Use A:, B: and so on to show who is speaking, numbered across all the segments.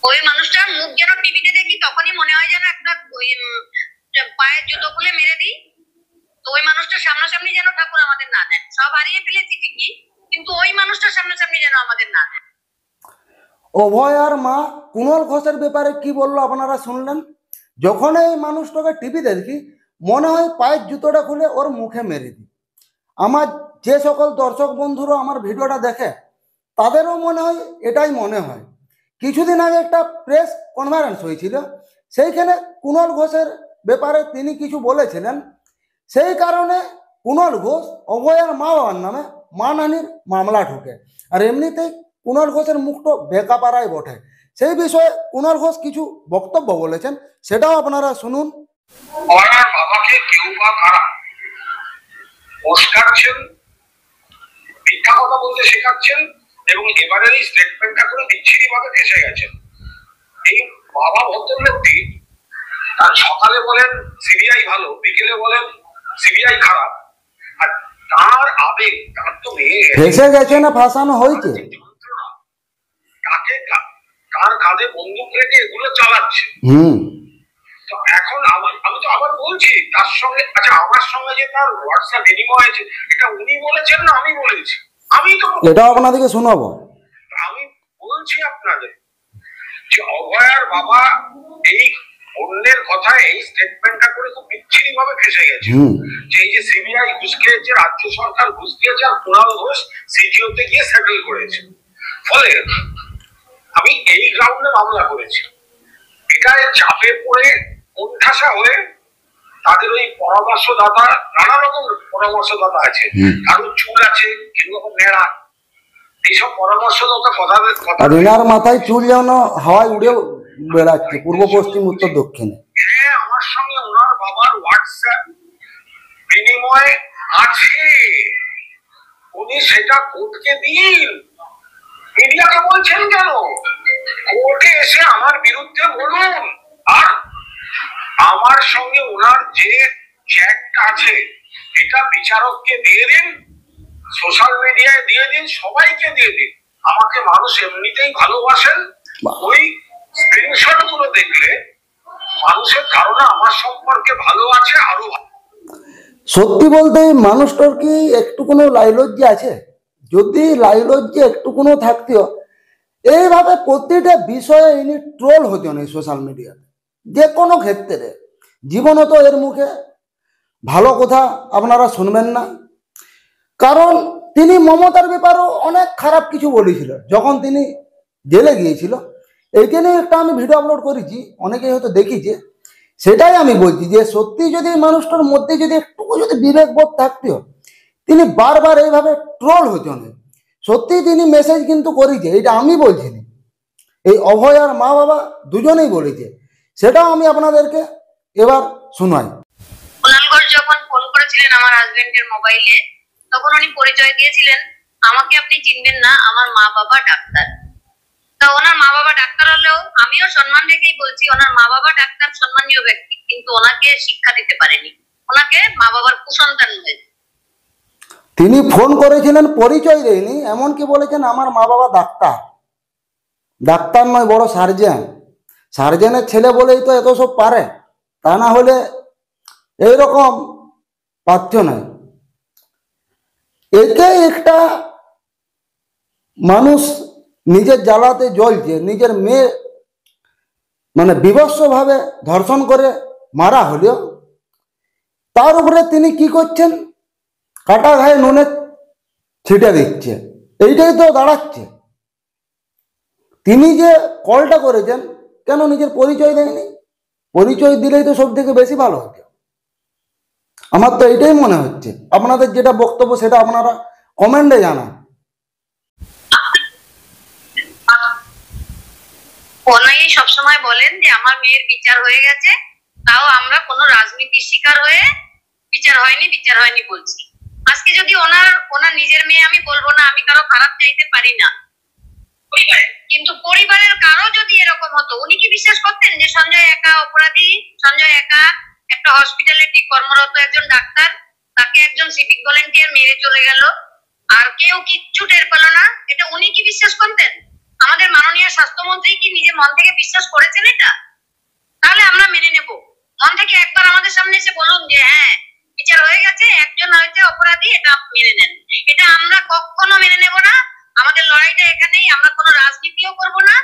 A: ওই মানুষটার মুখ যেন টিভিতে দেখি তখনই মনে হয় যেন একটা পায়ের জুতো খুলে মেরে দিই। তো ওই মানুষটার সামনাসামনি যেন ঠাকুর আমাদের না দেন। সব হারিয়ে ফেলেছি ঠিকই, কিন্তু ওই মানুষটার সামনাসামনি যেন আমাদের না দেন।
B: অভয় আর মা কুণাল ঘোষের ব্যাপারে কি বললো আপনারা শুনলেন। যখন এই মানুষটাকে টিভিতে দেখি মনে হয় পায়ের জুতোটা খুলে ওর মুখে মেরে দিই। আমার যে সকল দর্শক বন্ধুরা আমার ভিডিওটা দেখে তাদেরও মনে হয় এটাই মনে হয়। কিছুদিন আগে একটা প্রেস কনফারেন্স হয়েছিল, সেইখানে কুণাল ঘোষের ব্যাপারে তিনি কিছু বলেছিলেন। সেই কারণে কুণাল ঘোষ অভয়ের মা বাবার নামে মানহানির মামলা ঢুকে। আর এমনিতেই কুণাল ঘোষের মুখটা বেকাপাড়ায় বটে। সেই বিষয়ে কুণাল ঘোষ কিছু বক্তব্য বলেছেন, সেটাও আপনারা শুনুন।
C: বাবাকে কেউ বা কারা পোস্টারছেন, মিথ্যা কথা বলতে শেখাচ্ছেন এবং এবারে এই স্টেটমেন্টটা করে বিচ্ছিরি ভাবে ফেসে গেছেন। এই বাবা ভদ্রলোকটি তার সকালে বলেন সিবিআই ভালো, বিকেলে বলেন সিবিআই খারাপ। আর তার আবেগ, তার তো
B: ফেসে গেছে না ফাঁসানো হয়েছে,
C: তাকে তার কাঁধে বন্দুক রেখে এগুলো চালাচ্ছে। তো এখন আমি তো আবার বলছি তার সঙ্গে, আচ্ছা আমার সঙ্গে যে তার হোয়াটসঅ্যাপ বিনিময় হয়েছে এটা উনি বলেছেন না আমি বলেছি? আমি তো
B: এটাও আপনাদেরকে শোনাবো।
C: আমি বলছি আপনাদের যে অভয়ার বাবা এই অন্যের কথায় এই স্টেটমেন্টটা করে খুব বিচ্ছিরি ভাবে ফেসে গেছে। যে এই যে সিবিআই ঘুষ খেয়েছে, রাজ্য সরকার ঘুষ দিয়েছে, আর কুণাল ঘোষ সিজিওতে গিয়ে সেটেল করেছে। ফলে আমি এই গ্রাউন্ডে মামলা করেছি। এটায় চাপে পড়ে কোণঠাসা হয়ে তাদের ওই পরামর্শদাতা, নানা রকম পরামর্শদাতা আছে, কারোর চুল আছে, কেউ নেড়া, এইসব পরামর্শদাতা
B: কথা মাথায় চুল যেন হাওয়ায় উড়ে বেড়াচ্ছে পূর্ব পশ্চিম উত্তর দক্ষিণে।
C: হ্যাঁ, আমার সঙ্গে ওনার বাবার হোয়াটসঅ্যাপ বিনিময় আছে, উনি সেটা কোর্টকে দিন। মিডিয়াকে বলছেন কেন? কোর্টে এসে আমার বিরুদ্ধে বলুন। আর আমার সঙ্গে ওনার যে চ্যাটটা আছে এটা বিচারককে দিয়ে দিন, সোশ্যাল মিডিয়ায় দিয়ে দিন, সবাইকে দিয়ে দিন। আমাকে মানুষ এমনিতেই ভালোবাসেন। ওই স্ক্রিনশট গুলো দেখলে মানুষের ধারণা আমার সম্পর্কে ভালো আছে, আরো ভালো।
B: সত্যি বলতে মানুষটার কি একটু কোনো লাইলজ্জা আছে? যদি লাইলজ্জা একটু কোনো থাকতেও এইভাবে প্রতিটা বিষয়ে ইনি ট্রোল হতেন এই সোশ্যাল মিডিয়াতে, যে কোনো ক্ষেত্রে। জীবনত এর মুখে ভালো কথা আপনারা শুনবেন না, কারণ তিনি মমতার ব্যাপারেও অনেক খারাপ কিছু বলেছিল যখন তিনি জেলে গিয়েছিল। এইখানে একটা আমি ভিডিও আপলোড করেছি, অনেকেই হয়তো দেখিছে। সেটাই আমি বলছি যে সত্যি যদি মানুষটার মধ্যে যদি একটু যদি বিবেকবোধ থাকতেও তিনি বারবার এইভাবে ট্রোল হতেন। সত্যি তিনি মেসেজ কিন্তু করেছে, এটা আমি বলছি না, এই অভয় আর মা বাবা দুজনেই বলেছে। সেটাও আমি আপনাদেরকে এবার শোনাই।
A: কুণাল ঘোষ যখন ফোন করেছিলেন আমার হাজবেন্ডের মোবাইলে, তখন উনি পরিচয় দিয়েছিলেন আমাকে আপনি চিনবেন না, আমার মা বাবা ডাক্তার। তা ওনার মা বাবা ডাক্তার হলেও আমিও সম্মান রেখেই বলছি ওনার মা বাবা ডাক্তার, সম্মানীয় ব্যক্তি, কিন্তু ওনাকে শিক্ষা দিতে পারেনি, ওনাকে মা বাবার কুসন্তান হয়েছে।
B: তিনি ফোন করেছিলেন, পরিচয় দেয়নি, এমনকি বলেছেন আমার মা বাবা ডাক্তার। ডাক্তার নয়, বড় সার্জেন। সার্জেনের ছেলে বলেই তো এত সব পারে, তা না হলে এইরকম পারত না। একে একটা মানুষ নিজের জ্বালাতে জ্বলছে, নিজের মেয়ে মানে বিভৎসভাবে ধর্ষণ করে মারা হলেও তার উপরে তিনি কি করছেন, কাটা ঘায়ে নুনে ছিটে দিচ্ছে। এইটাই তো দাঁড়াচ্ছে। তিনি যে কলটা করেছেন, কেন নিজের পরিচয় দেয়নি? পরিচয় দিলেই তো সব থেকে বেশি ভালো হতো। আমার তো এটাই মনে হচ্ছে। আপনাদের যেটা বক্তব্য সেটা আপনারা কমেন্টে জানান।
A: অনেকেই সবসময় বলেন যে আমার মেয়ের বিচার হয়ে গেছে, তাও আমরা কোনো রাজনীতির শিকার হয়ে বিচার হয়নি বলছি। আজকে যদি ওনার নিজের মেয়ে, আমি বলবো না, আমি কারো খারাপ চাইতে পারি না, কিন্তু পরিবারের কারো যদি এরকম হতো, উনি কি বিশ্বাস করতেন যে সঞ্জয় একা অপরাধী? সঞ্জয় একা একটা হসপিটালে কর্মরত একজন ডাক্তার, তাকে একজন সিভিক ভলেন্টিয়ার মেরে চলে গেল, আর কেউ কিচ্ছু টের পেল না, এটা উনি কি বিশ্বাস করতেন? আমাদের মাননীয় স্বাস্থ্যমন্ত্রী কি নিজে মন থেকে বিশ্বাস করেছেন এটা? তাহলে আমরা মেনে নেব। মন থেকে একবার আমাদের সামনে এসে বলুন যে হ্যাঁ বিচার হয়ে গেছে, একজন হয়েছে অপরাধী, এটা মেনে নেন। এটা আমরা কখনো মেনে নেব না। আমাদের লড়াইটা এখানেই, আমরা কোনো রাজনীতিও করব না,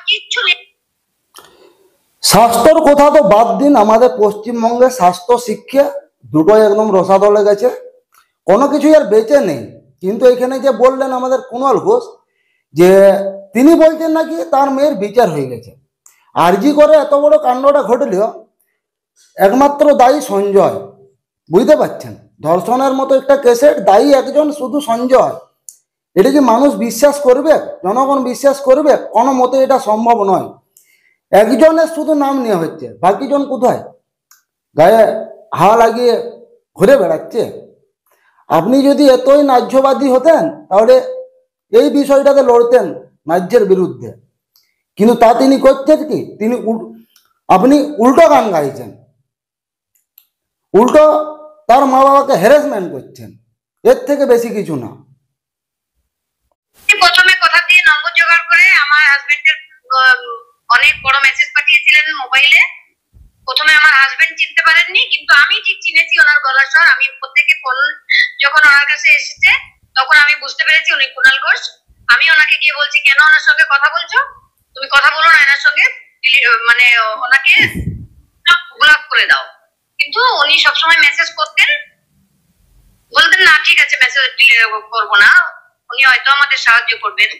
A: কিচ্ছু নেই।
B: স্বাস্থ্যর কথা তো বাদ দিন, আমাদের পশ্চিমবঙ্গে স্বাস্থ্য শিক্ষা দুটোই একদম রসাতলে গেছে, কোনো কিছুই আর বেঁচে নেই। কিন্তু এখানে যে বললেন আমাদের কুণাল ঘোষ, যে তিনি বলছেন নাকি তার মেয়ের বিচার হয়ে গেছে। আরজি করে এত বড় কাণ্ডটা ঘটলেও একমাত্র দায়ী সঞ্জয়, বুঝতে পারছেন? ধর্ষণের মতো একটা কেসের দায়ী একজন শুধু সঞ্জয়। এটা কি মানুষ বিশ্বাস করবে? জনগণ বিশ্বাস করবে? কোনো মতে এটা সম্ভব নয়। একজনের শুধু নাম নেওয়া হচ্ছে, বাকিজন কোথায়? গায়ে হাওয়া লাগিয়ে ঘুরে বেড়াচ্ছে। আপনি যদি এতই ন্যায্যবাদী হতেন তাহলে এই বিষয়টাতে লড়তেন ন্যায্যের বিরুদ্ধে, কিন্তু তা তিনি করছেন কি? আপনি উল্টো গান গাইছেন, উল্টো তার মা বাবাকে হ্যারাসমেন্ট করছেন, এর থেকে বেশি কিছু না।
A: প্রথমে কথা দিয়ে নম্বর জোগাড় করে আমার হাজবেন্ডের অনেক বড় মেসেজ পাঠিয়েছিলেন মোবাইলে। প্রথমে আমার হাজবেন্ড চিনতে পারেননি, কিন্তু আমি ঠিক চিনেছি ওনার গলার স্বর। আমি প্রত্যেকে ফোন যখন ওনার কাছে এসেছে তখন আমি বুঝতে পেরেছি উনি কুণাল ঘোষ। আমি ওনাকে গিয়ে বলছি, কেন ওনার সঙ্গে কথা বলছো? তুমি কথা বলো না এনার সঙ্গে, মানে ওনাকে ব্লক করে দাও। কিন্তু উনি সবসময় মেসেজ করতেন, বলতেন না ঠিক আছে মেসেজ করবো না, উনি হয়তো আমাদের সাহায্য করবেন।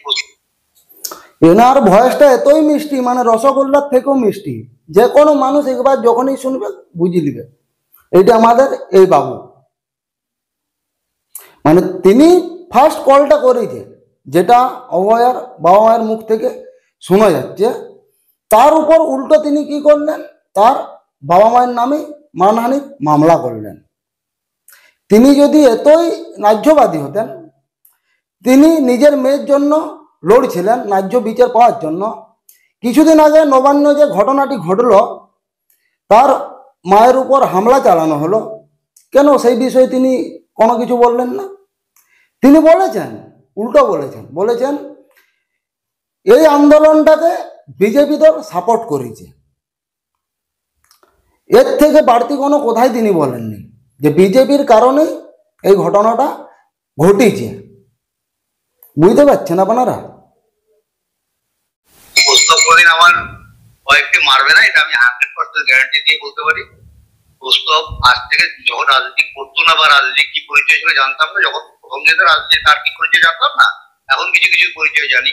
B: এনার ভয়েসটা এতই মিষ্টি, মানে রসগোল্লার থেকেও মিষ্টি। যে কোনো মানুষ একবার যখনই শুনবে বুঝে নিবে এটা আমাদের এই বাবু। মানে তিনি ফার্স্ট কলটা করেছে, যেটা অভয়ার বাবা মায়ের মুখ থেকে শোনা যাচ্ছে। তার উপর উল্টো তিনি কি করলেন? তার বাবা মায়ের নামে মানহানির মামলা করলেন। তিনি যদি এতই ন্যায্যবাদী হতেন, তিনি নিজের মেয়ের জন্য লড়ছিলেন ন্যায্য বিচার পাওয়ার জন্য। কিছুদিন আগে নবান্ন যে ঘটনাটি ঘটল, তার মায়ের উপর হামলা চালানো হলো, কেন সেই বিষয়ে তিনি কোনো কিছু বললেন না? তিনি বলেছেন, উল্টো বলেছেন এই আন্দোলনটাকে বিজেপি দল সাপোর্ট করেছে। এর থেকে বাড়তি কোনো কথাই তিনি বলেননি, যে বিজেপির কারণে এই ঘটনাটা ঘটেছে। বুঝতে পারছেন আপনারা?
D: আমার ওয়াইফকে মারবে না, এটা আমি 100% গ্যারান্টি দিয়ে বলতে পারি। প্রস্তাব আজ থেকে যখন রাজনীতি করতো না বা রাজনীতি কি পরিচয় ছিল জানতাম না, যখন প্রথম যেতে রাজনীতি তার কি পরিচয় জানতাম না, এখন কিছু কিছু পরিচয় জানি।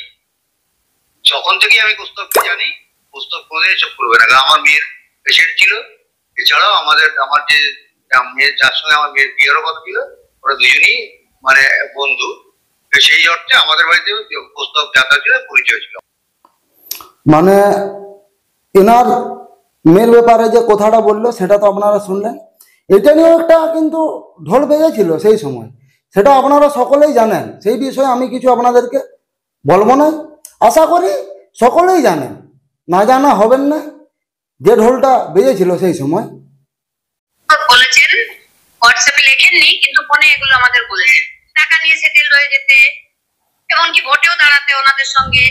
D: যখন থেকে আমি প্রস্তাবকে জানি, প্রস্তাব করে এসব করবে না। আমার মেয়ের পেশেন্ট ছিল, এছাড়াও আমার যে মেয়ের যার সঙ্গে আমার মেয়ের বিয়েরও কথা ছিল, ওরা দুজনই মানে বন্ধু। সেই অর্থে আমাদের বাড়িতে প্রস্তাব যাতায়াত ছিল, পরিচয় ছিল।
B: মানে এনার মেয়ের ব্যাপারে যে কথাটা বললো সেটা তো আপনারা শুনলেন। এটা নিয়েও একটা কিন্তু ঢোল বেজেছিল সেই সময়, সেটা আপনারা সকলেই জানেন। সেই বিষয়ে আমি কিছু আপনাদেরকে বলবো না, আশা করি সকলেই জানেন, না জানা হবেন না যে ঢোলটা বেজেছিল সেই সময়।
A: বলেছেন হোয়াটসঅ্যাপে লেখেননি, কিন্তু ফোনে এগুলো আমাদের বলেছেন। টাকা নিয়ে সেটেল হয়ে যেতে, এমনকি ভোটেও দাঁড়াতে ওনাদের সঙ্গে।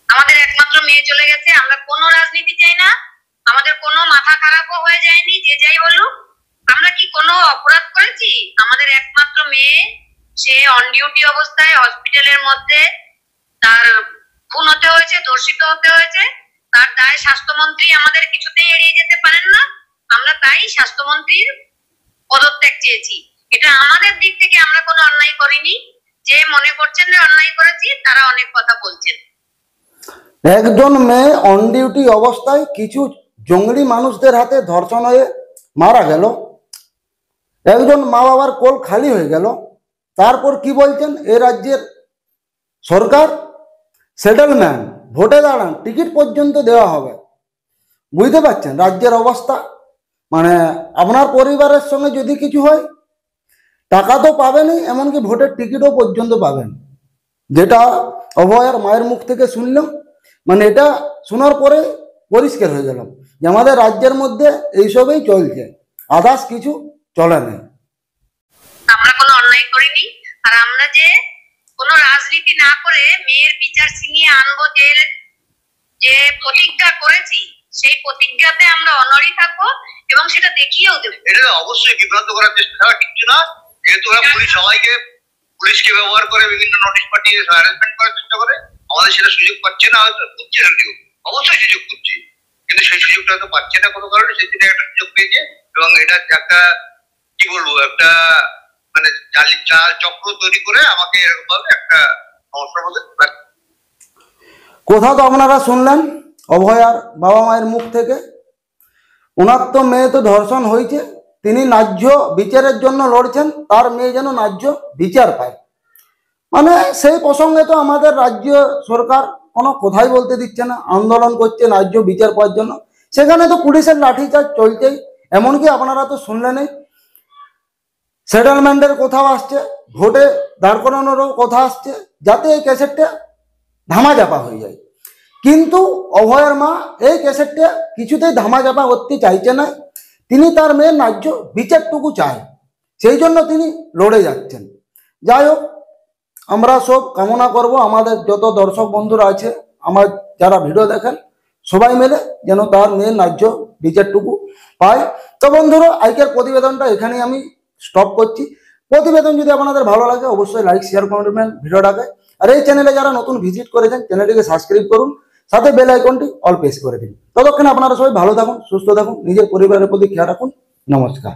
A: আমাদের একমাত্র মেয়ে চলে গেছে, আমরা কোনো রাজনীতি চাই না, আমাদের কোনো মাথা খারাপও হয়ে যায়নি। যে যাই বলুক, আমরা কি কোনো অপরাধ করেছি? আমাদের একমাত্র মেয়ে, সে অন ডিউটি অবস্থায় হসপিটালের মধ্যে তার খুন হতে হয়েছে, ধর্ষিত হতে হয়েছে। তার দায় স্বাস্থ্যমন্ত্রী আমাদের কিছুতেই এড়িয়ে যেতে পারেন না। আমরা তাই স্বাস্থ্যমন্ত্রীর পদত্যাগ চেয়েছি। এটা আমাদের দিক থেকে আমরা কোনো অন্যায় করিনি। যে মনে করছেন যে অন্যায় করেছি, তারা অনেক কথা বলছেন।
B: একজন মেয়ে অন ডিউটি অবস্থায় কিছু জঙ্গলি মানুষদের হাতে ধর্ষণ হয়ে মারা গেল, একজন মা বাবার কোল খালি হয়ে গেল। তারপর কি বলছেন এ রাজ্যের সরকার? সেটেলমেন্ট, ভোটে দাঁড়ান, টিকিট পর্যন্ত দেওয়া হবে। বুঝতে পারছেন রাজ্যের অবস্থা? মানে আপনার পরিবারের সঙ্গে যদি কিছু হয়, টাকা তো পাবেনই, এমনকি ভোটের টিকিটও পর্যন্ত পাবেন। যেটা অভয়ার মায়ের মুখ থেকে শুনলাম, মানে এটা শোনার পরে পরিষ্কার হয়ে গেল যে আমাদের রাজ্যের মধ্যে এইসবই চলছে, আদার্স কিছু চলে না।
A: আমরা কোনো অন্যায় করিনি। আর আমরা যে কোনো রাজনীতি না করে মেয়ের বিচার ছিনিয়ে আনবো, যে প্রতিজ্ঞা করেছি সেই প্রতিজ্ঞাতে আমরা অনড়ই থাকবো এবং সেটা দেখিয়েও দেবো।
D: এটা অবশ্যই বিভ্রান্ত করার চেষ্টা করা কিচ্ছু না, যেহেতু ওরা পুলিশকে ব্যবহার করে বিভিন্ন নোটিশ পাঠিয়ে হ্যারাসমেন্ট করার চেষ্টা করে, আমাদের সেটা সুযোগ পাচ্ছে না, হয়তো খুঁজছে যদিও, অবশ্যই সুযোগ খুঁজছে, কিন্তু সেই সুযোগটা হয়তো পাচ্ছে না কোনো কারণে, সেই জন্য একটা সুযোগ পেয়েছে এবং এটা একটা কি বলবো একটা মানে চাল চক্র তৈরি করে আমাকে এরকম ভাবে একটা সমস্যার মধ্যে।
B: কথা তো আপনারা শুনলেন অভয়ার বাবা মায়ের মুখ থেকে। ওনার তো মেয়ে তো ধর্ষণ হয়েছে, তিনি ন্যায্য বিচারের জন্য লড়ছেন, তার মেয়ে যেন ন্যায্য বিচার পায়। মানে সেই প্রসঙ্গে তো আমাদের রাজ্য সরকার কোনো কথাই বলতে দিচ্ছে না, আন্দোলন করছে ন্যায্য বিচার পাওয়ার জন্য। সেখানে তো পুলিশের লাঠিচার্জ চলছেই, এমনকি আপনারা তো শুনলেনই সেটেলমেন্টের কথাও আসছে, ভোটে দাঁড় করানোরও কথা আসছে, যাতে এই ক্যাসেটটা ধামাচাপা হয়ে যায়। কিন্তু অভয়ের মা এই ক্যাসেটটা কিছুতেই ধামাচাপা করতে চাইছে না, তিনি তার মেয়ের ন্যায্য বিচারটুকু চায়, সেই জন্য তিনি লড়ে যাচ্ছেন। যাই হোক, আমরা সব কামনা করব আমাদের যত দর্শক বন্ধুরা আছে, আমার যারা ভিডিও দেখেন, সবাই মিলে যেন তার মেয়ের ন্যায্য বিচারটুকু পায়। তো বন্ধুরা, আজকের প্রতিবেদনটা এখানেই আমি স্টপ করছি। প্রতিবেদন যদি আপনাদের ভালো লাগে অবশ্যই লাইক শেয়ার করবেন ভিডিওটাকে, আর এই চ্যানেলে যারা নতুন ভিজিট করেছেন চ্যানেলটিকে সাবস্ক্রাইব করুন, সাথে বেল আইকনটি অল প্রেস করে দিন। ততক্ষণ আপনারা সবাই ভালো থাকুন, সুস্থ থাকুন, নিজের পরিবারের প্রতি খেয়াল রাখুন। নমস্কার।